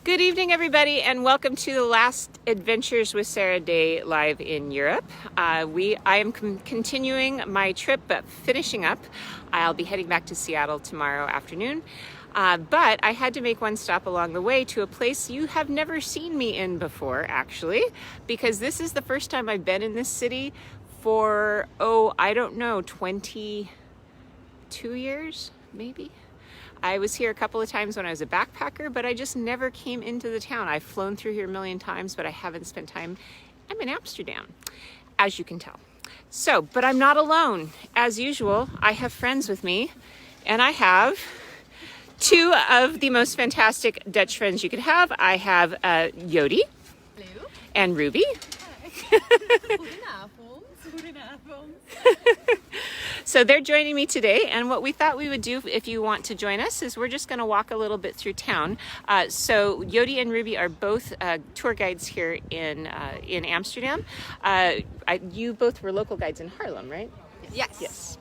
Good evening, everybody, and welcome to the last Adventures with Sarah Day live in Europe. I am continuing my trip, but finishing up. I'll be heading back to Seattle tomorrow afternoon. But I had to make one stop along the way to a place you have never seen me in before, actually, because this is the first time I've been in this city for, 22 years, maybe. I was here a couple of times when I was a backpacker, but I just never came into the town. I've flown through here a million times, but I haven't spent time. I'm in Amsterdam, as you can tell. So, but I'm not alone. As usual, I have friends with me, and I have two of the most fantastic Dutch friends you could have. I have Jody. Hello. And Ruby. Goedenavond. Goedenavond. So they're joining me today, and what we thought we would do if you want to join us is we're just going to walk a little bit through town. So Jody and Ruby are both tour guides here in Amsterdam. You both were local guides in Haarlem, right? Yes. Yes.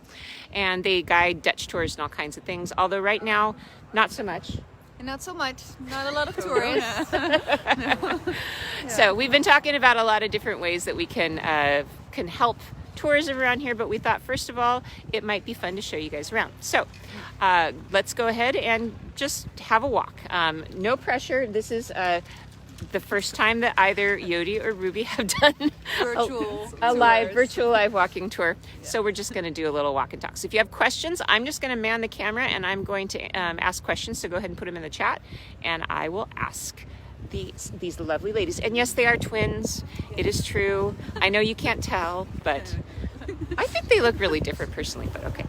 And they guide Dutch tours and all kinds of things, although right now, not so much. Not so much. Not a lot of tourists. So we've been talking about a lot of different ways that we can help tourism around here, but we thought first of all it might be fun to show you guys around. So let's go ahead and just have a walk. No pressure. This is the first time that either Jody or Ruby have done a virtual live walking tour. Yeah. So we're just going to do a little walk and talk. So if you have questions, I'm just going to man the camera and I'm going to ask questions. So go ahead and put them in the chat and I will ask these lovely ladies. And yes, they are twins. It is true. I know you can't tell, but I think they look really different personally, but okay.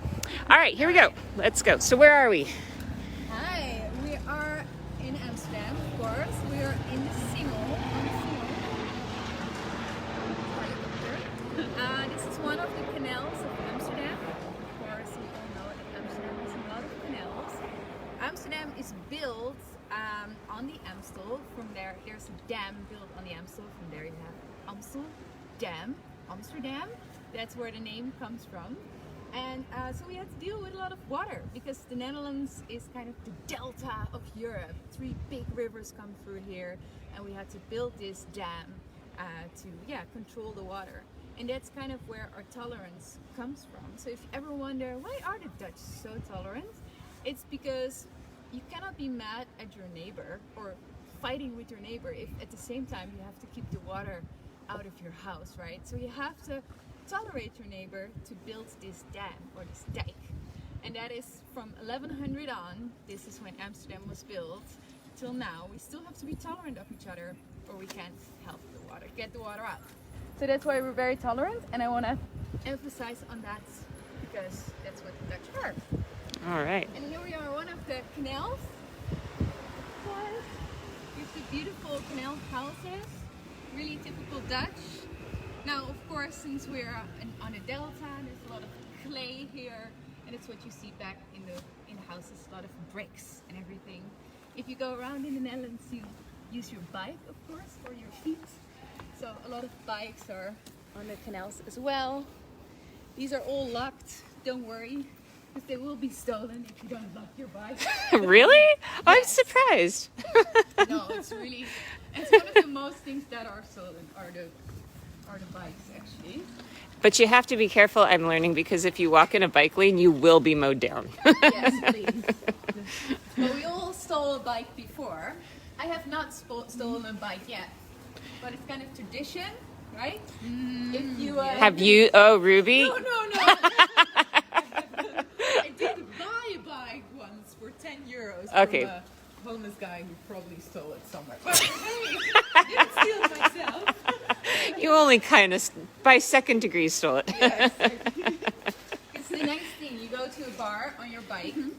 All right, here we go. Let's go. So where are we? Hi, we are in Amsterdam, of course. We are in the Singel. This is one of the canals of Amsterdam. Of course, we all know that Amsterdam has a lot of canals. Amsterdam is built on the Amstel. From there's a dam built on the Amstel. From there you have Amsterdam. That's where the name comes from. And so we had to deal with a lot of water because the Netherlands is kind of the delta of Europe. 3 big rivers come through here, and we had to build this dam to control the water. And that's kind of where our tolerance comes from. So if you ever wonder, why are the Dutch so tolerant? It's because you cannot be mad at your neighbor or fighting with your neighbor if at the same time you have to keep the water out of your house, right? So you have to tolerate your neighbor to build this dam or this dike. And that is from 1100 on. This is when Amsterdam was built till now. We still have to be tolerant of each other or we can't help the water, get the water out. So that's why we're very tolerant, and I want to emphasize on that because that's what the Dutch are. All right. And here we are, one of the canals. Here's the beautiful canal houses, really typical Dutch. Now, of course, since we're on a delta, there's a lot of clay here, and it's what you see back in the houses, a lot of bricks and everything. If you go around in the Netherlands, you use your bike, of course, or your feet. So a lot of bikes are on the canals as well. These are all locked, don't worry, because they will be stolen if you don't lock your bike. Really? Yes. I'm surprised. No, it's one of the most things that are stolen are the bikes, actually. But you have to be careful, I'm learning, because if you walk in a bike lane, you will be mowed down. Yes, please. Well, we all stole a bike before. I have not stolen a bike yet, but it's kind of tradition, right? If you Have you? Oh, Ruby? No. I did buy a bike once for 10 euros Okay. from a homeless guy who probably stole it somewhere. But hey, I didn't steal it myself. You only kind of, by second degree, stole it. Yes. It's the next thing. You go to a bar on your bike. You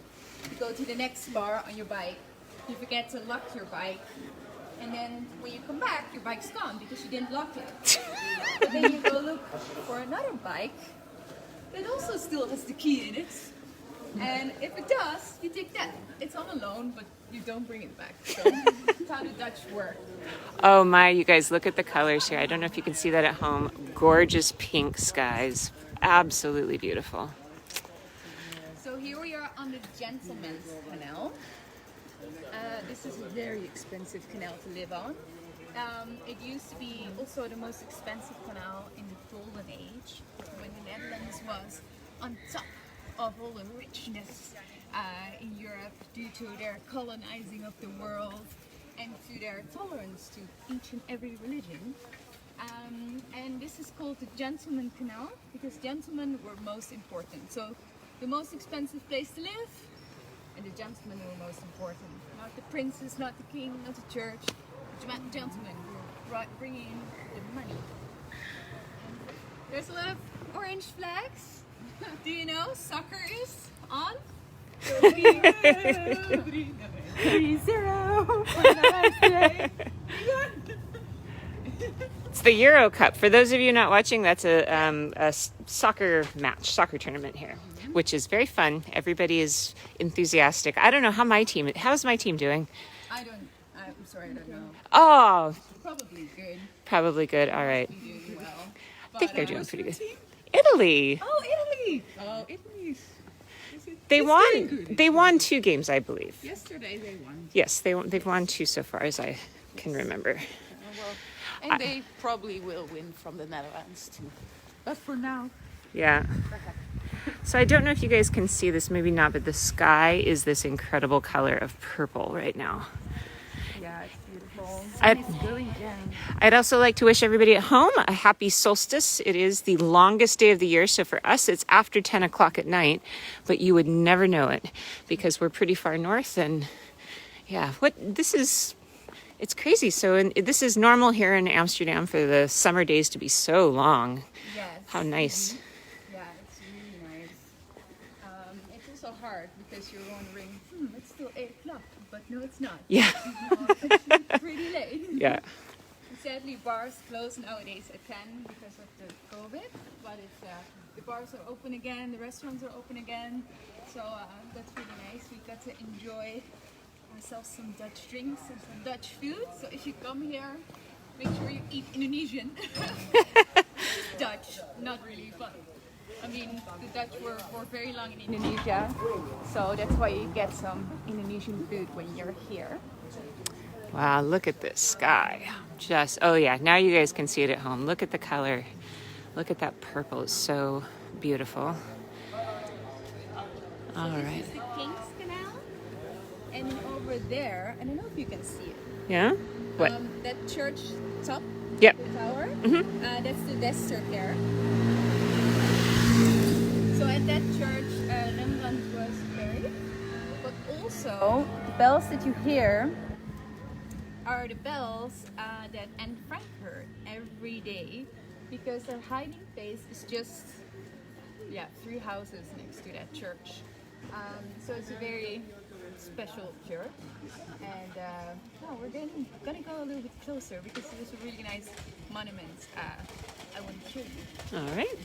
go to the next bar on your bike. You forget to lock your bike. And then when you come back, your bike's gone because you didn't lock it. But then you go look for another bike that also still has the key in it. And if it does, you take that. It's on a loan, but you don't bring it back. So that's how the Dutch work. Oh my, you guys, look at the colors here. I don't know if you can see that at home. Gorgeous pink skies. Absolutely beautiful. So here we are on the Gentleman's Canal. This is a very expensive canal to live on. It used to be also the most expensive canal in the Golden Age, when the Netherlands was on top of all the richness in Europe due to their colonizing of the world and to their tolerance to each and every religion. And this is called the Gentleman Canal because gentlemen were most important. So the most expensive place to live, and the gentlemen were most important. Not the princes, not the king, not the church. The gentlemen were bringing in the money. There's a lot of orange flags. Do you know soccer is on? 3-0. It's the Euro Cup. For those of you not watching, that's a soccer match, soccer tournament here, which is very fun. Everybody is enthusiastic. I don't know how's my team doing? I'm sorry, I don't know. Oh, Probably good. probably good. All right. Doing well. I think they're doing pretty good. Italy. Oh, Italy! Oh, Italy. They won. They won 2 games, I believe. Yesterday they won. Yes, they've won 2 so far, as I can remember. And they probably will win from the Netherlands too. But for now, Yeah. So I don't know if you guys can see this, maybe not, but the sky is this incredible color of purple right now. Yeah, it's beautiful. I'd- Going down. I'd also like to wish everybody at home a happy solstice. It is the longest day of the year, so for us it's after 10 o'clock at night, but you would never know it because we're pretty far north. And yeah, it's crazy. So this is normal here in Amsterdam for the summer days to be so long. Yes. How nice. Yeah, it's really nice. It's also hard because you're wondering, it's still 8 o'clock, but no, it's not. Yeah. It's actually pretty late. Yeah. Sadly, bars close nowadays at 10 because of the COVID, but the bars are open again, the restaurants are open again, so that's really nice. We got to enjoy ourselves some Dutch drinks and some Dutch food. So if you come here, make sure you eat Indonesian. Dutch, not really, but I mean the Dutch were very long in Indonesia, so that's why you get some Indonesian food when you're here. Wow, look at this sky. Oh yeah, now you guys can see it at home. Look at the color. Look at that purple. It's so beautiful. All right. This is the King's Canal, and over there, I don't know if you can see it. Yeah? What? That church top, Yep. the tower, Mhm. that's the Dester there. So at that church, Rembrandt was buried, but also the bells that you hear are the bells that Anne Frank heard every day, because their hiding place is just 3 houses next to that church. So it's a very special church, and we're gonna go a little bit closer because there's a really nice monument I want to show you. All right.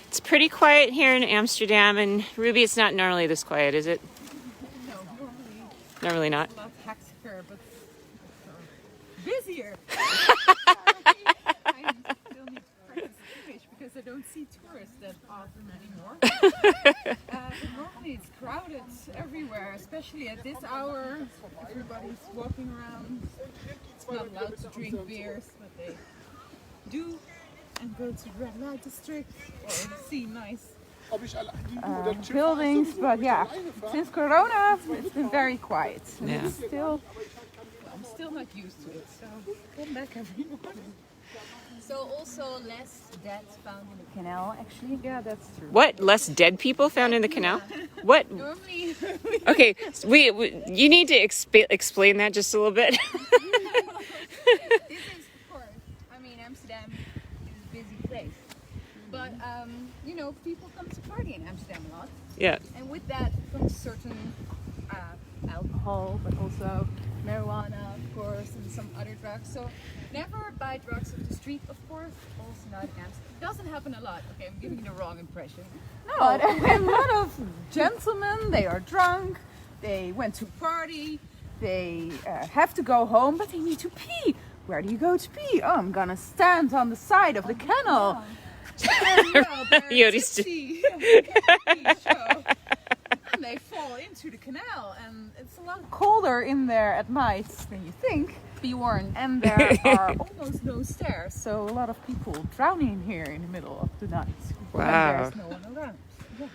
It's pretty quiet here in Amsterdam, and Ruby, it's not normally this quiet, is it? No, normally Normally not. a lot hecticer, but busier. I still need to practice English because I don't see tourists that often anymore. Normally it's crowded everywhere, especially at this hour. Everybody's walking around. It's not allowed to drink beers, but they do, and go to the red light district or see nice buildings. But yeah, since Corona, it's been very quiet. And Yeah. I'm still not used to it, so come back everyone. So also less deaths found in the canal, actually. Yeah, that's true. What? Less dead people found in the canal? What? Normally, Okay, you need to explain that just a little bit. this is, of course, I mean, Amsterdam is a busy place. But, people come to party in Amsterdam a lot. Yeah. And with that comes certain alcohol, but also marijuana, of course, and some other drugs. So never buy drugs off the street, of course. Also not in Amsterdam. It doesn't happen a lot. Okay, I'm giving you the wrong impression. No, but a lot of gentlemen, they are drunk. They went to a party. They have to go home, but they need to pee. Where do you go to pee? Oh, I'm gonna stand on the side of the canal. And, well, Jody's tipsy. Show. then they fall into the canal, and it's a lot colder in there at night than you think. Be warned. And there are almost no stairs, so a lot of people drowning here in the middle of the night. Wow. When there's no one around. Yeah.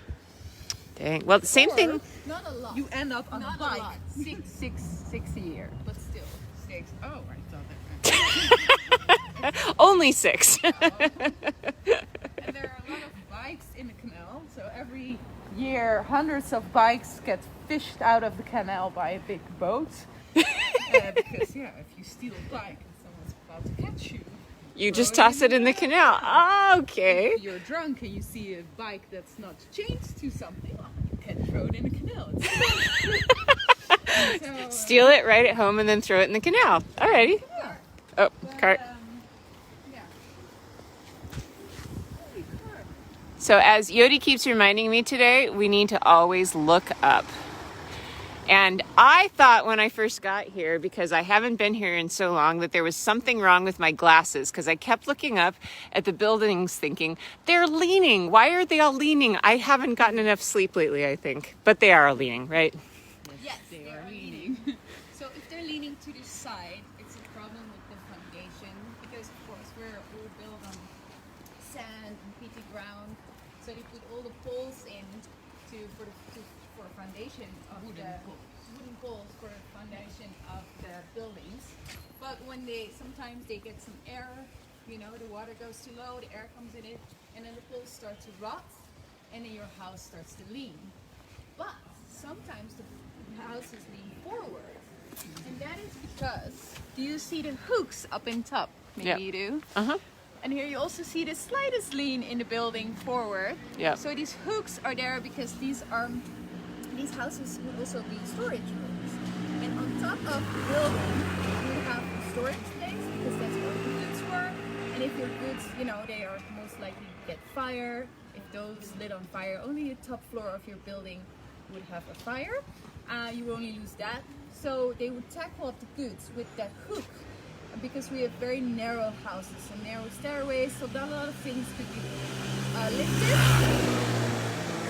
Dang. Well, the same thing. Not a lot. You end up on Not a bike. a lot. Six a year. But still. 6. Oh, I thought that. Only 6. And there are a lot of bikes in the canal, so every year hundreds of bikes get fished out of the canal by a big boat. Because yeah, if you steal a bike and someone's about to catch you, You just toss it in the canal. Oh, okay. if you're drunk and you see a bike that's not chained to something, you can throw it in the canal. So, Steal it, ride it home, and then throw it in the canal. Alrighty. yeah. Oh, But, cart. yeah. So as Jody keeps reminding me today, we need to always look up. And I thought when I first got here, because I haven't been here in so long, that there was something wrong with my glasses, because I kept looking up at the buildings thinking, they're leaning. Why are they all leaning? I haven't gotten enough sleep lately, I think. But they are leaning, right? Yes, they are leaning. So if they're leaning to the side, it's a problem with the foundation because of course we're all built on sand and peaty ground. So they put all the poles in for foundation of wooden poles for the foundation of the buildings. But when sometimes they get some air, you know, the water goes too low, the air comes in it, and then the poles start to rot, and then your house starts to lean. But sometimes the houses lean forward, and that is because, do you see the hooks up in top? Maybe Yeah. you do. Uh-huh. And here you also see the slightest lean in the building forward. Yeah. So these hooks are there because these houses would also be storage rooms. And on top of the building, you have storage space because that's where the goods were. And if your goods, you know, they are most likely to get fire. If those lit on fire, only the top floor of your building would have a fire. You will only lose that. So they would tackle up the goods with that hook. Because we have very narrow houses and narrow stairways, so not a lot of things could be lifted.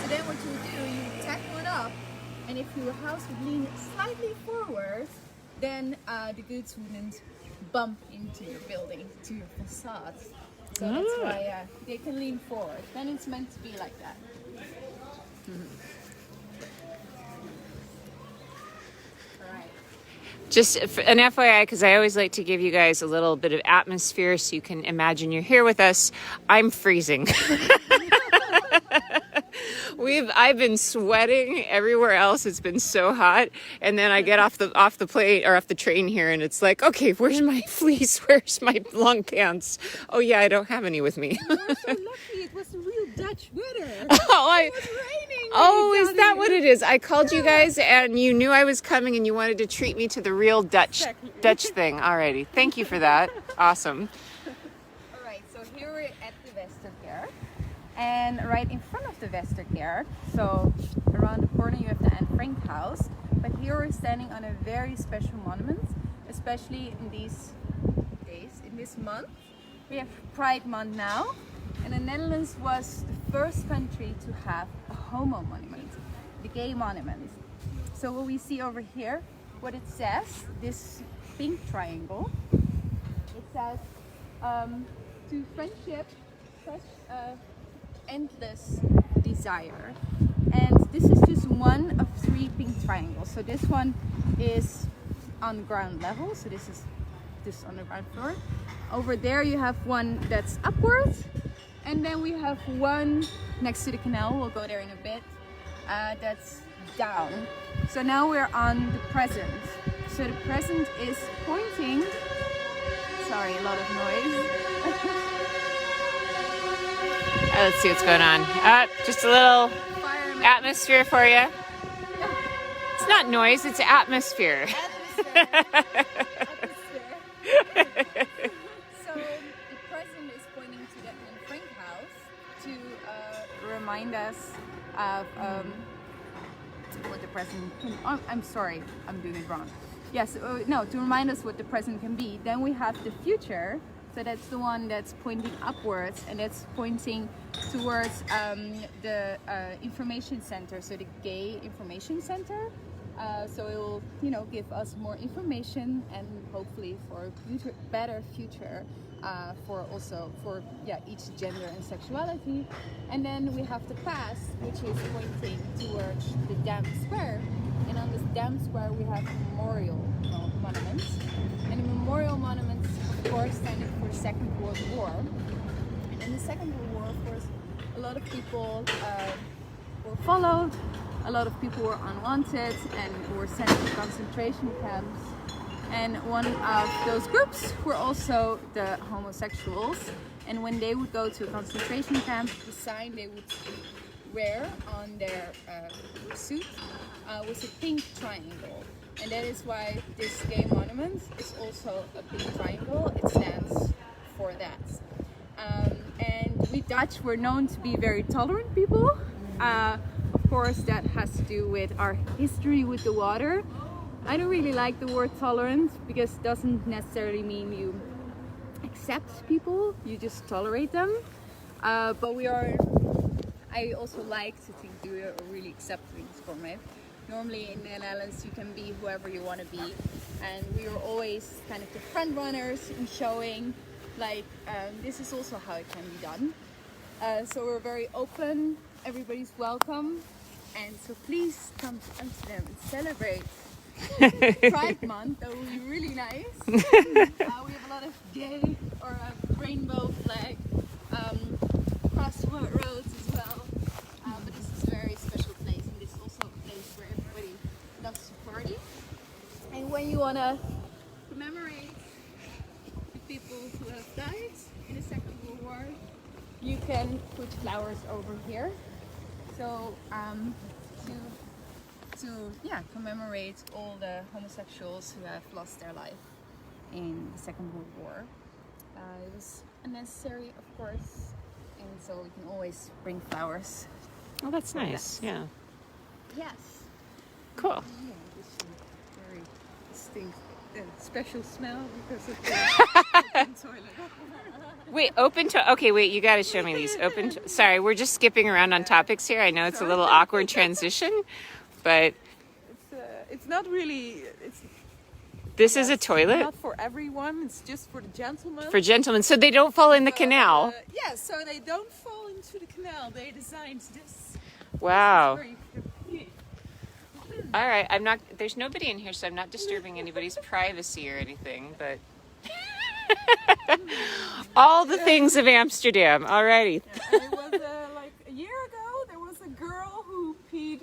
So then what you would do, you would tackle it up, and if your house would lean slightly forward, then the goods wouldn't bump into your building, to your facade. So that's why they can lean forward. Then it's meant to be like that. Just an FYI, because I always like to give you guys a little bit of atmosphere so you can imagine you're here with us. I'm freezing. I've been sweating everywhere else. It's been so hot, and then I get off the plane or off the train here, and it's like, okay, where's my fleece? Where's my long pants? Oh yeah, I don't have any with me. We're so lucky. It was a real Dutch weather. It was raining. Oh, is that what it is? I called you guys and you knew I was coming and you wanted to treat me to the real Dutch thing. Alrighty. Thank you for that. Awesome. Alright, so here we're at the Westerkerk. And right in front of the Westerkerk, so around the corner you have the Anne Frank house. But here we're standing on a very special monument, especially in these days, in this month. We have Pride Month now. And the Netherlands was the first country to have a homo monument, the gay monument. So what we see over here, what it says, this pink triangle, it says, to friendship, such endless desire. And this is just one of 3 pink triangles. So this one is on ground level, so this is just on the ground floor. Over there you have one that's upwards. And then we have one next to the canal, we'll go there in a bit, that's down. So now we're on the present. So the present is pointing, sorry, a lot of noise. Let's see what's going on. Just a little atmosphere for you. It's not noise, it's atmosphere. Remind us of what the present can, I'm sorry, I'm doing it wrong. Yes, no, to remind us what the present can be. Then we have the future So that's the one that's pointing upwards, and that's pointing towards the information center, so the gay information center. So it will, you know, give us more information and hopefully for a better future for each gender and sexuality. And then we have the past, which is pointing towards the Dam Square. And on this Dam Square we have memorial monuments. And the memorial monuments, of course, standing for the Second World War. And in the Second World War, of course, a lot of people were followed, a lot of people were unwanted and were sent to concentration camps. And one of those groups were also the homosexuals. And when they would go to a concentration camp, the sign they would wear on their suit was a pink triangle. And that is why this gay monument is also a pink triangle. It stands for that. And we Dutch were known to be very tolerant people. Of course, that has to do with our history with the water. I don't really like the word tolerant because it doesn't necessarily mean you accept people, you just tolerate them. But I also like to think we are really accepting from it. Normally in the Netherlands you can be whoever you want to be, and we are always kind of the front runners in showing like this is also how it can be done. So we're very open, everybody's welcome, and so please come to Amsterdam and celebrate Pride Month. That would be really nice. We have a lot of gay or rainbow flag across roads as well. But this is a very special place, and this is also a place where everybody loves to party. And when you want to commemorate the people who have died in the Second World War, you can put flowers over here. So to commemorate all the homosexuals who have lost their life in the Second World War. It was unnecessary, of course, and so we can always bring flowers. Oh, that's nice. Yeah. Yes. Cool. Yeah, this is a very distinct, special smell because of the open toilet. Wait, okay, wait, you got to show me these. Sorry, we're just skipping around on topics here. I know it's a little awkward transition, but it's not really. This is a toilet? Not for everyone. It's just for the gentlemen. For gentlemen, so they don't fall in the canal. Yeah, so they don't fall into the canal. They designed this. Wow. This is very- All right, there's nobody in here, so I'm not disturbing anybody's privacy or anything, but all the things of Amsterdam. Alrighty. And it was like a year ago, there was a girl who peed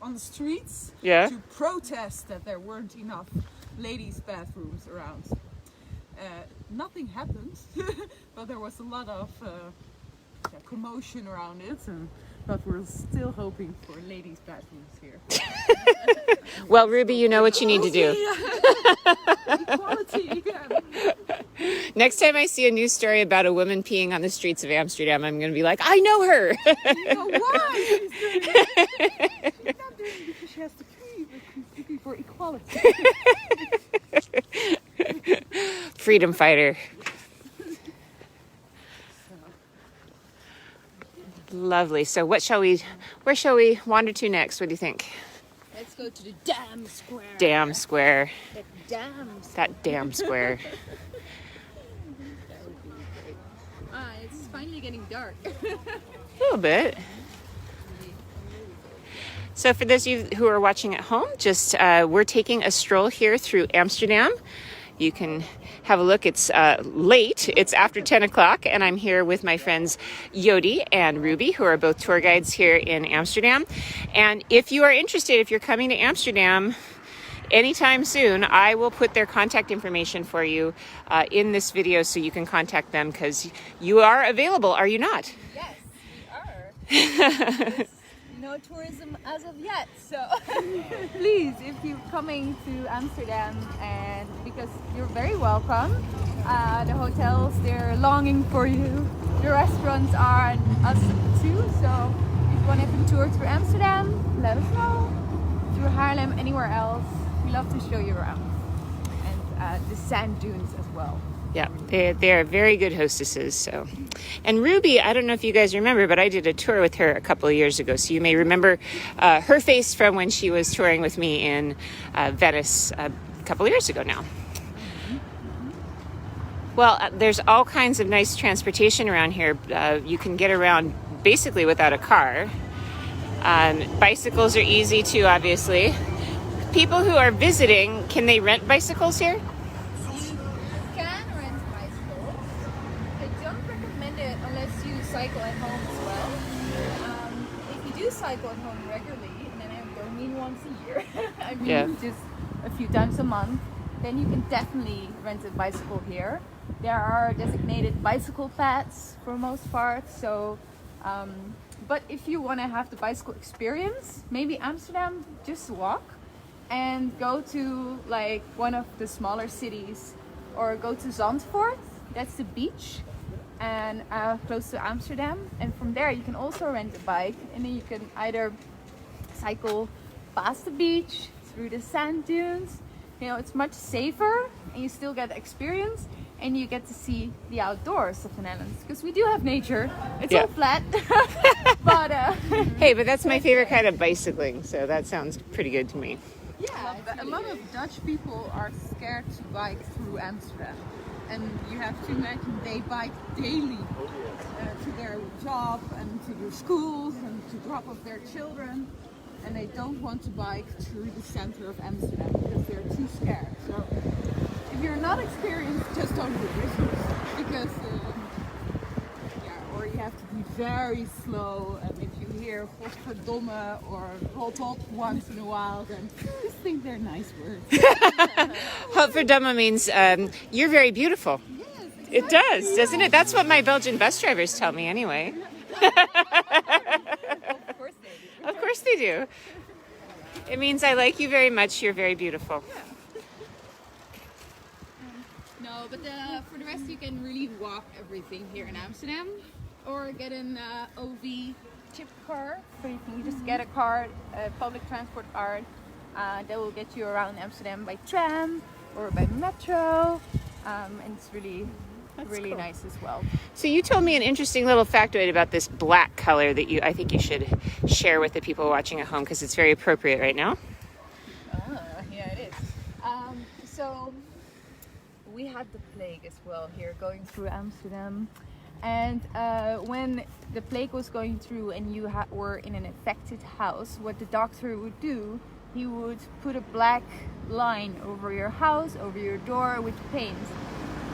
on the streets to protest that there weren't enough ladies' bathrooms around. Nothing happened, but there was a lot of commotion around it, but we're still hoping for ladies' bathrooms here. Well, Ruby, you know what you need to do. Equality. Next time I see a news story about a woman peeing on the streets of Amsterdam, I'm going to be like, I know her. You know why she's doing it? She's not doing it because she has to pee, but she's looking for equality. Freedom fighter. Lovely. So where shall we wander to next? What do you think? Let's go to the Dam Square. Dam Square. That Dam Square. That would be great. It's finally getting dark. A little bit. So for those of you who are watching at home, we're taking a stroll here through Amsterdam. You can have a look. It's late. It's after 10 o'clock, and I'm here with my friends Jody and Ruby, who are both tour guides here in Amsterdam. And if you are interested, if you're coming to Amsterdam anytime soon, I will put their contact information for you in this video so you can contact them, because you are available, are you not? Yes, we are. There's no tourism as of yet, so please, if you're coming to Amsterdam, and because you're very welcome, the hotels, they're longing for you, the restaurants are, and us too. So if you want to have a tour through Amsterdam, let us know. Through Haarlem, anywhere else, we love to show you around, and the sand dunes as well. Yeah, they are very good hostesses. So, and Ruby, I don't know if you guys remember, but I did a tour with her a couple of years ago. So you may remember her face from when she was touring with me in Venice a couple of years ago now. Well, there's all kinds of nice transportation around here. You can get around basically without a car. Bicycles are easy too, obviously. People who are visiting, can they rent bicycles here? Can rent bicycles. I don't recommend it unless you cycle at home as well. If you do cycle at home regularly, and then I don't mean once a year, I mean just a few times a month, then you can definitely rent a bicycle here. There are designated bicycle paths for most part, so but if you want to have the bicycle experience, maybe Amsterdam, just walk and go to like one of the smaller cities, or go to Zandvoort, that's the beach, and close to Amsterdam, and from there you can also rent a bike, and then you can either cycle past the beach, through the sand dunes. You know, it's much safer, and you still get the experience, and you get to see the outdoors of the Netherlands, because we do have nature. It's all flat, but hey, but that's my favorite kind of bicycling, so that sounds pretty good to me. yeah, But a lot of Dutch people are scared to bike through Amsterdam. And you have to imagine they bike daily to their job and to their schools and to drop off their children. And they don't want to bike through the center of Amsterdam because they're too scared. So if you're not experienced, just don't do it. Because, or you have to be very slow. And if you hear godverdomme or rot op once in a while, then just think they're nice words. Godverdomme means you're very beautiful. Yes, exactly. It does, doesn't it? That's what my Belgian bus drivers tell me anyway. of course they do. Of course they do. It means I like you very much. You're very beautiful. No, but for the rest, you can really walk everything here in Amsterdam, or get an OV chip car. So you can just get a card, a public transport card, that will get you around Amsterdam by tram or by metro, and it's really Cool. nice as well. So you told me an interesting little factoid about this black color that I think you should share with the people watching at home, because it's very appropriate right now. Yeah, it is. So we had the plague as well here going through Amsterdam, and when the plague was going through and you were in an affected house, what the doctor would do, he would put a black line over your house, over your door with paint.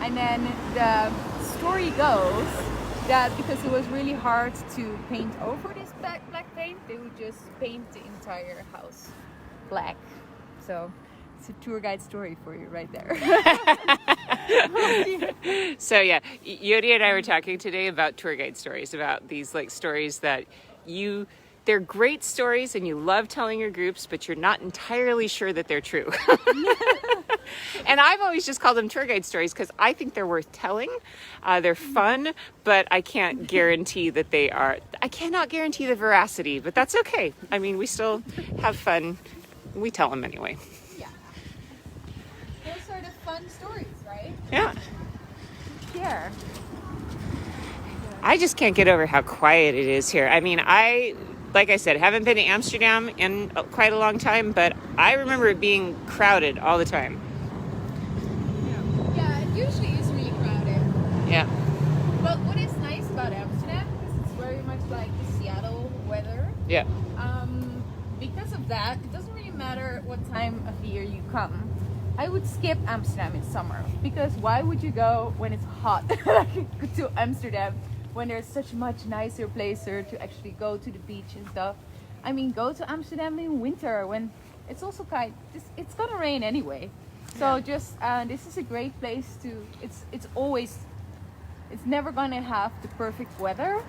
And then the story goes that because it was really hard to paint over this black paint, they would just paint the entire house black. So it's a tour guide story for you right there. So yeah, Jody and I were talking today about tour guide stories, about these like stories that they're great stories and you love telling your groups, but you're not entirely sure that they're true. And I've always just called them tour guide stories because I think they're worth telling. They're fun, but I can't guarantee that they are. I cannot guarantee the veracity, but that's okay. I mean, we still have fun. We tell them anyway. Yeah. Those are the fun stories, right? Yeah. Yeah. I just can't get over how quiet it is here. I mean, like I said, haven't been to Amsterdam in quite a long time, but I remember it being crowded all the time. Yeah, it usually is really crowded. Yeah. But what is nice about Amsterdam, because it's very much like the Seattle weather, Yeah. because of that, it doesn't really matter what time of the year you come. I would skip Amsterdam in summer, because why would you go when it's hot to Amsterdam when there's such a much nicer place to actually go to the beach and stuff? I mean, go to Amsterdam in winter when it's also it's gonna rain anyway. So just this is a great place to. It's never gonna have the perfect weather,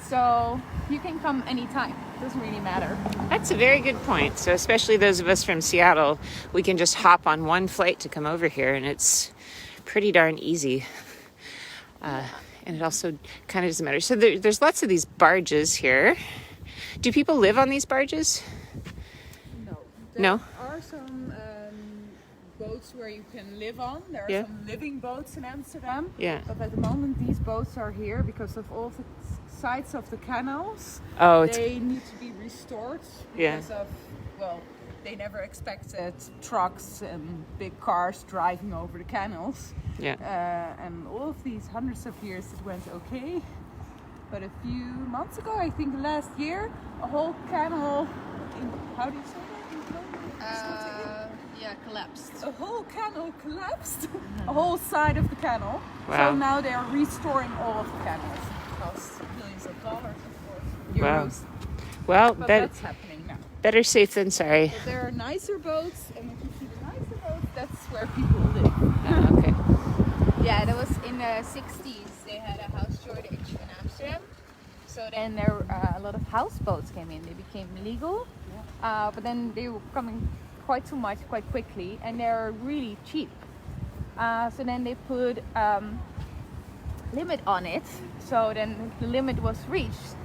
so you can come anytime. It doesn't really matter. That's a very good point. So especially those of us from Seattle, we can just hop on one flight to come over here, and it's pretty darn easy. And it also kind of doesn't matter. So there's lots of these barges here. Do people live on these barges? No. No? There are some boats where you can live on. There are Yeah. some living boats in Amsterdam. Yeah. But at the moment, these boats are here because of all the sides of the canals. Oh, it's They need to be restored Yeah. because of, well, they never expected trucks and big cars driving over the canals. yeah. And all of these hundreds of years it went okay. But a few months ago, I think last year, a whole canal, how do you say that? Yeah, collapsed. A whole canal collapsed, a whole side of the canal. Wow. So now they are restoring all of the canals. It costs millions of dollars, of course, Wow. euros. Well, But bet- that's happening now. better safe than sorry. But there are nicer boats, and if you see the nicer boats, that's where people live. Okay. Yeah, that was in the 60s. They had a house shortage in Amsterdam. So then there a lot of houseboats came in. They became legal. But then they were coming quite too much, quite quickly. And they're really cheap. So then they put limit on it. So then the limit was reached.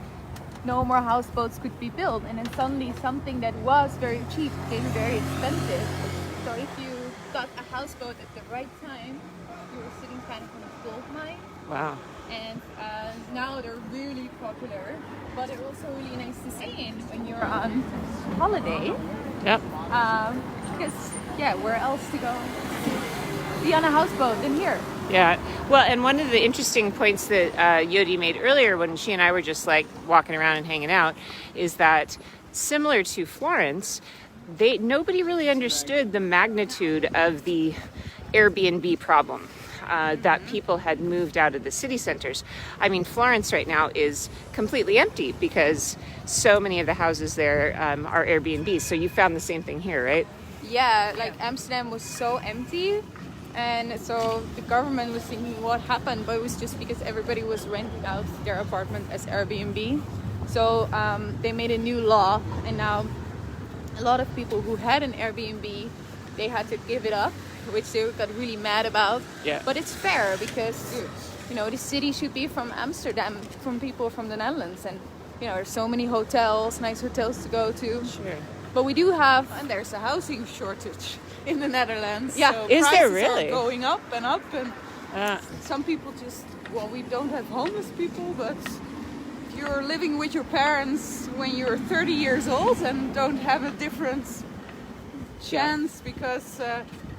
No more houseboats could be built. And then suddenly something that was very cheap became very expensive. So if you got a houseboat at the right time, you were sitting kind of on a gold mine. Wow. And now they're really popular, but they're also really nice to see in when you're on holiday. Yep. Because, yeah, where else to go? Be on a houseboat than here. Yeah. Well, and one of the interesting points that Jody made earlier when she and I were just like walking around and hanging out is that similar to Florence, nobody really understood the magnitude of the Airbnb problem. That people had moved out of the city centers. I mean, Florence right now is completely empty because so many of the houses there are Airbnbs. So you found the same thing here, right? Yeah, like Amsterdam was so empty. And so the government was thinking what happened, but it was just because everybody was renting out their apartment as Airbnb. So they made a new law, and now a lot of people who had an Airbnb, they had to give it up, which they got really mad about. Yeah. But it's fair because, you know, the city should be from Amsterdam, from people from the Netherlands. And, you know, there's so many hotels, nice hotels to go to. Sure. But we do have... And there's a housing shortage in the Netherlands. Yeah. So Is there prices really? are going up and up, and Uh, some people just, well, we don't have homeless people, but if you're living with your parents when you're 30 years old and don't have a different chance because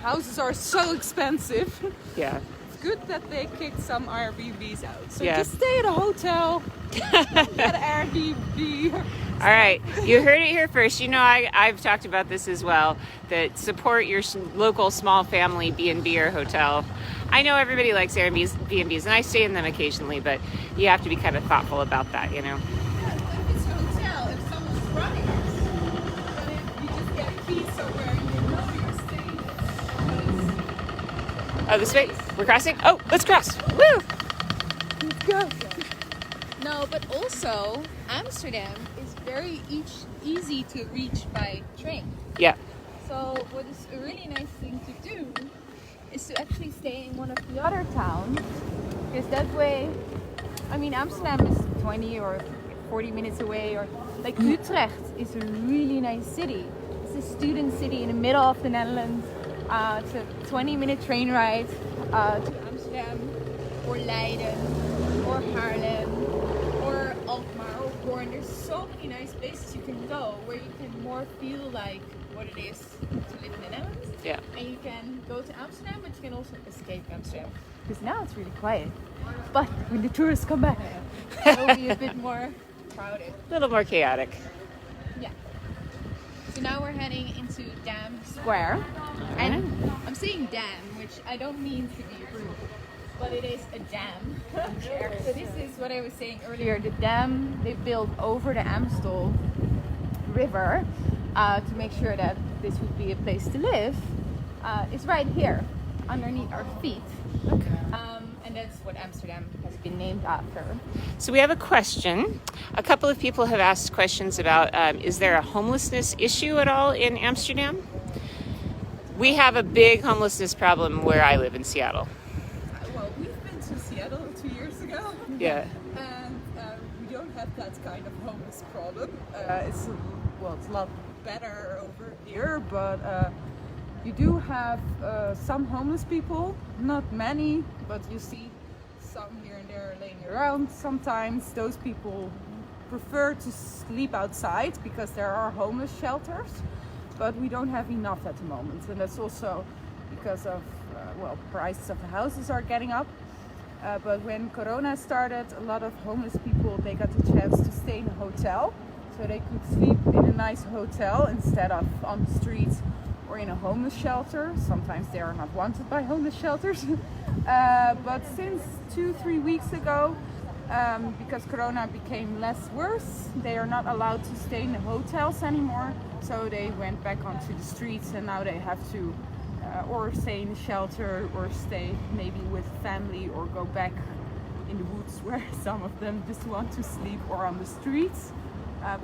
houses are so expensive, yeah. it's good that they kicked some Airbnbs out. So Yeah. just stay at a hotel, get an Airbnb. All right, you heard it here first. You know, I've talked about this as well, that support your local small family B&B or hotel. I know everybody likes Airbnbs, and I stay in them occasionally, but you have to be kind of thoughtful about that, you know. Yeah, but if it's a hotel, if someone's running it, then you just get a key somewhere and you know you're staying. Oh, this way? We're crossing? Oh, let's cross. Woo! Let's go. No, but also Amsterdam is very easy to reach by train. Yeah. So what is a really nice thing to do is to actually stay in one of the other towns, because that way, I mean, Amsterdam is 20 or 40 minutes away, or like Utrecht is a really nice city. It's a student city in the middle of the Netherlands. It's a 20-minute train ride to Amsterdam, or Leiden, or Haarlem, or Alkmaar, or Born. There's so many nice places you can go where you can more feel like what it is to live in the Netherlands. Yeah. And you can go to Amsterdam, but you can also escape Amsterdam. Because now it's really quiet. But when the tourists come back, it will be a bit more crowded. A little more chaotic. Yeah. So now we're heading into Dam Square. And I'm saying dam, which I don't mean to be rude, but it is a dam. So this is what I was saying earlier. The dam they built over the Amstel River to make sure that this would be a place to live. It's right here, underneath our feet. And that's what Amsterdam has been named after. So we have a question. A couple of people have asked questions about, is there a homelessness issue at all in Amsterdam? We have a big homelessness problem where I live in Seattle. Well, we've been to Seattle 2 years ago. Yeah. And we don't have that kind of homeless problem. It's a lot better over here, but You do have some homeless people, not many, but you see some here and there laying around. Sometimes those people prefer to sleep outside because there are homeless shelters, but we don't have enough at the moment, and that's also because of prices of the houses are getting up. But when Corona started, a lot of homeless people, they got the chance to stay in a hotel, so they could sleep in a nice hotel instead of on the streets or in a homeless shelter. Sometimes they are not wanted by homeless shelters. But since 2-3 weeks ago, because Corona became less worse, they are not allowed to stay in the hotels anymore. So they went back onto the streets, and now they have to or stay in a shelter or stay maybe with family or go back in the woods where some of them just want to sleep, or on the streets.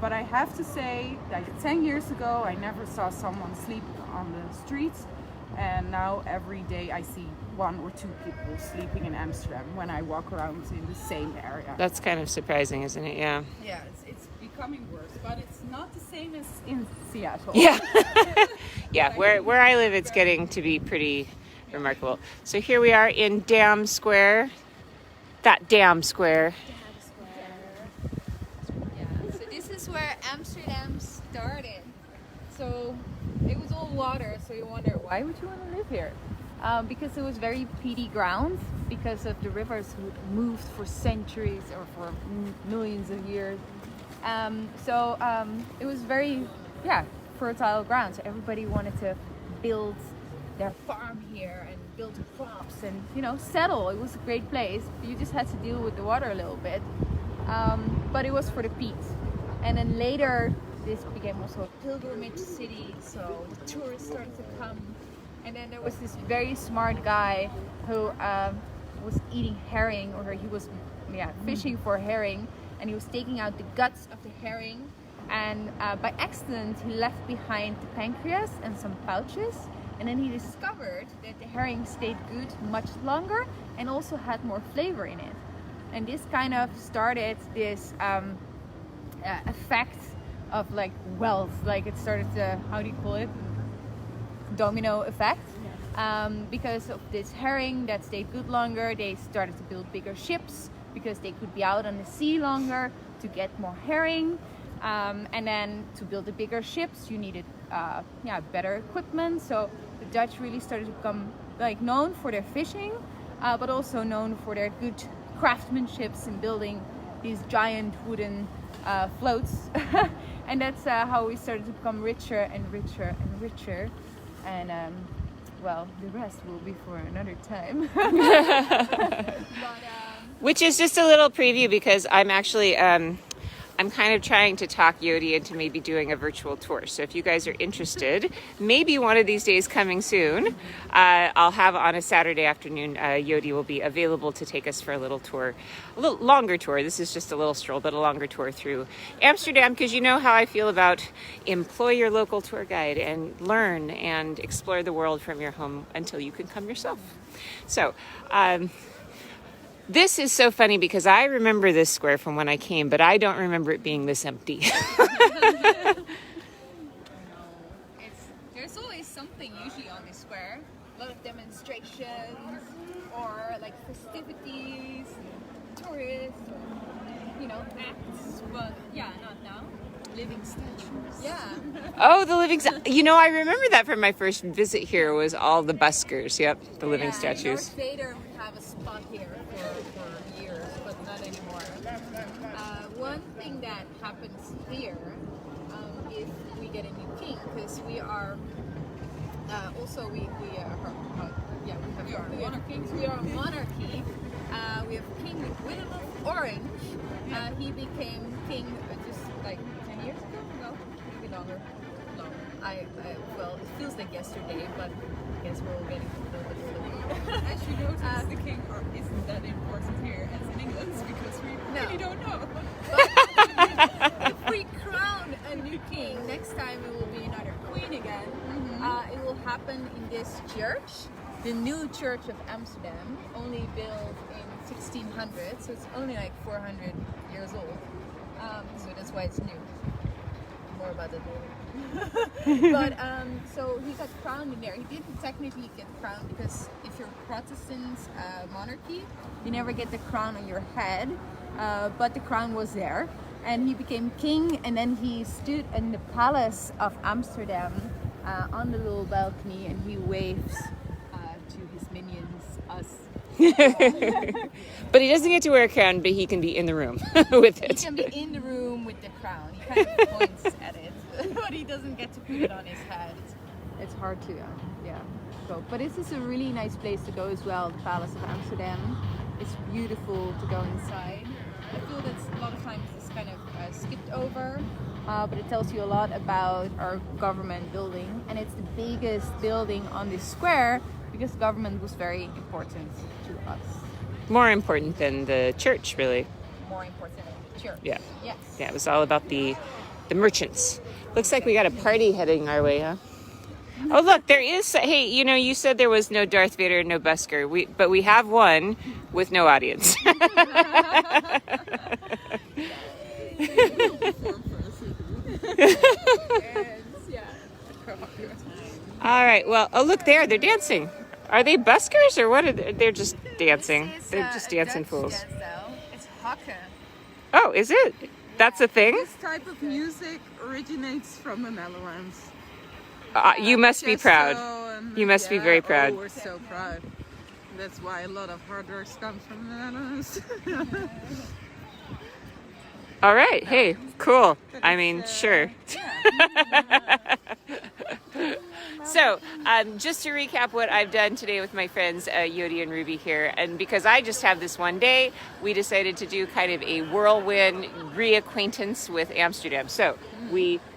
But I have to say, like 10 years ago, I never saw someone sleep on the streets. And now every day I see 1 or 2 people sleeping in Amsterdam when I walk around in the same area. That's kind of surprising, isn't it? Yeah. Yeah, it's becoming worse, but it's not the same as in Seattle. Yeah. Yeah, where I live, it's getting to be pretty remarkable. So here we are in Dam Square. That Dam Square. Yeah, so this is where Amsterdam started. So it was all water, so you wonder, why would you want to live here? Because it was very peaty ground, because of the rivers who moved for centuries or for millions of years. It was very, fertile ground. So everybody wanted to build their farm here and build crops and, settle. It was a great place. You just had to deal with the water a little bit. But it was for the peat. And then later, this became also a pilgrimage city, so the tourists started to come. And then there was this very smart guy who was eating herring, or he was fishing for herring, and he was taking out the guts of the herring, and by accident he left behind the pancreas and some pouches, and then he discovered that the herring stayed good much longer and also had more flavor in it. And this kind of started this effect of like wealth, like it started to, how do you call it, domino effect. Because of this herring that stayed good longer, they started to build bigger ships because they could be out on the sea longer to get more herring. And then to build the bigger ships, you needed better equipment. So the Dutch really started to become like known for their fishing, but also known for their good craftsmanship in building these giant wooden floats. And that's how we started to become richer and richer and richer. And the rest will be for another time. Which is just a little preview, because I'm actually I'm kind of trying to talk Jody into maybe doing a virtual tour. So if you guys are interested, maybe one of these days coming soon, I'll have on a Saturday afternoon, Jody will be available to take us for a little tour, a little longer tour. This is just a little stroll, but a longer tour through Amsterdam, because you know how I feel about employ your local tour guide and learn and explore the world from your home until you can come yourself. So, this is so funny because I remember this square from when I came, but I don't remember it being this empty. There's always something usually on this square. A lot of demonstrations or like festivities, tourists, acts. But not now. Living statues. Yeah. Oh, the living I remember that from my first visit here was all the buskers. Yep, the living statues. Vader would have a spot here for years, but not anymore. One thing that happens here if we get a new king, because we are we are monarchy. We are a monarchy. We have king Willem of Orange. He became king just like 10 years ago. No, maybe longer. It feels like yesterday, but I guess we're all getting a little bit older. As you notice, the king isn't that important here as in England, because we really don't know. But if we crown a new king, next time it will be another queen again. It will happen in this church, the new church of Amsterdam, only built in 1600, so it's only like 400 years old. So that's why it's new. More about that later. But so he got crowned in there. He didn't technically get crowned because if you're Protestant monarchy, you never get the crown on your head. But the crown was there, and he became king. And then he stood in the palace of Amsterdam on the little balcony, and he waves to his minions, us. But he doesn't get to wear a crown, but he can be in the room with it. He can be in the room with the crown. He kind of points at it, but he doesn't get to put it on his head. It's hard to, go. But this is a really nice place to go as well, the Palace of Amsterdam. It's beautiful to go inside. I feel that a lot of times it's kind of skipped over, but it tells you a lot about our government building. And it's the biggest building on this square because government was very important to us. More important than the church, really. More important than the church. Yeah. Yes. Yeah, it was all about the merchants. Looks like we got a party heading our way, huh? Oh, look, there is. Hey, you said there was no Darth Vader, no busker. But we have one with no audience. All right. Well, oh, look there. They're dancing. Are they buskers or what? They're just dancing. They're just dancing fools. Dance, though. It's hakken. Oh, is it? That's a thing? This type of music originates from the Netherlands. You must be proud. You must be very proud. Oh, we're so proud. That's why a lot of hard work comes from the Netherlands. All right. Hey, cool. I mean, sure. So, just to recap what I've done today with my friends Jody and Ruby here, and because I just have this one day, we decided to do kind of a whirlwind reacquaintance with Amsterdam. So,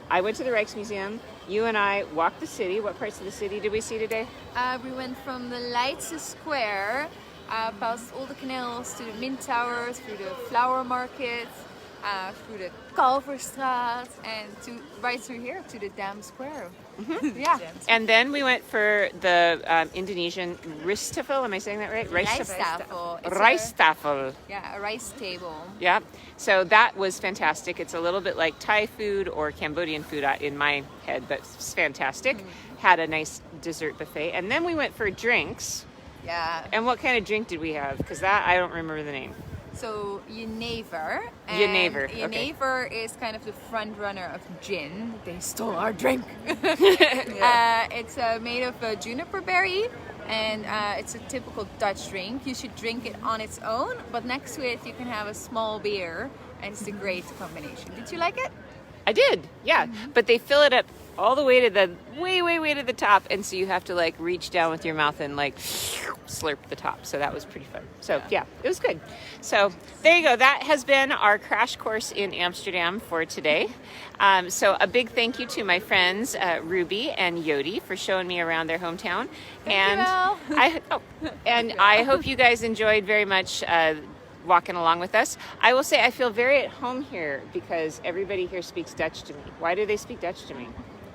I went to the Rijksmuseum. You and I walked the city. What parts of the city did we see today? We went from the Leidse Square, past all the canals, to the Mint Towers, through the flower market, through the Kalverstraat, and right through here to the Dam Square. Mm-hmm. Yeah. And then we went for the Indonesian rijsttafel. Am I saying that right? Rijsttafel. Rijsttafel. Yeah, a rice table. Yeah. So that was fantastic. It's a little bit like Thai food or Cambodian food in my head, but it's fantastic. Had a nice dessert buffet. And then we went for drinks. Yeah. And what kind of drink did we have? Because that, I don't remember the name. So Jenever. Jenever. Jenever is kind of the front runner of gin. They stole our drink. It's made of juniper berry, and it's a typical Dutch drink. You should drink it on its own, but next to it you can have a small beer, and it's a great combination. Did you like it? I did, yeah. But they fill it up all the way to the way to the top, and so you have to like reach down with your mouth and like slurp the top. So that was pretty fun. So yeah, it was good. So there you go. That has been our crash course in Amsterdam for today. So a big thank you to my friends Ruby and Jody for showing me around their hometown. I hope you guys enjoyed very much walking along with us. I will say I feel very at home here because everybody here speaks Dutch to me. Why do they speak Dutch to me?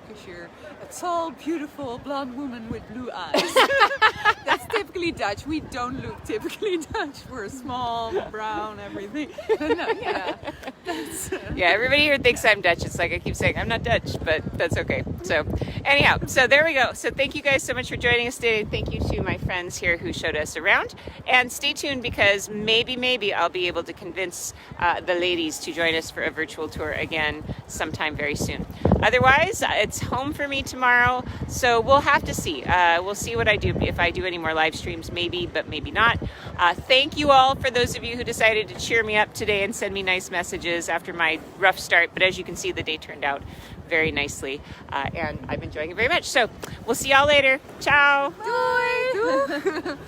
Because you're a tall, beautiful blonde woman with blue eyes. That's typically Dutch. We don't look typically Dutch. We're small, brown, everything. Yeah, everybody here thinks I'm Dutch. It's like I keep saying I'm not Dutch, but that's okay. So anyhow, so there we go. So thank you guys so much for joining us today. Thank you to my friends here who showed us around. And stay tuned because maybe I'll be able to convince the ladies to join us for a virtual tour again sometime very soon. Otherwise, it's home for me tomorrow, so we'll have to see. We'll see what I do, if I do any more live streams, maybe, but maybe not. Thank you all for those of you who decided to cheer me up today and send me nice messages after my rough start, but as you can see, the day turned out very nicely, and I'm enjoying it very much. So we'll see y'all later. Ciao. Doei.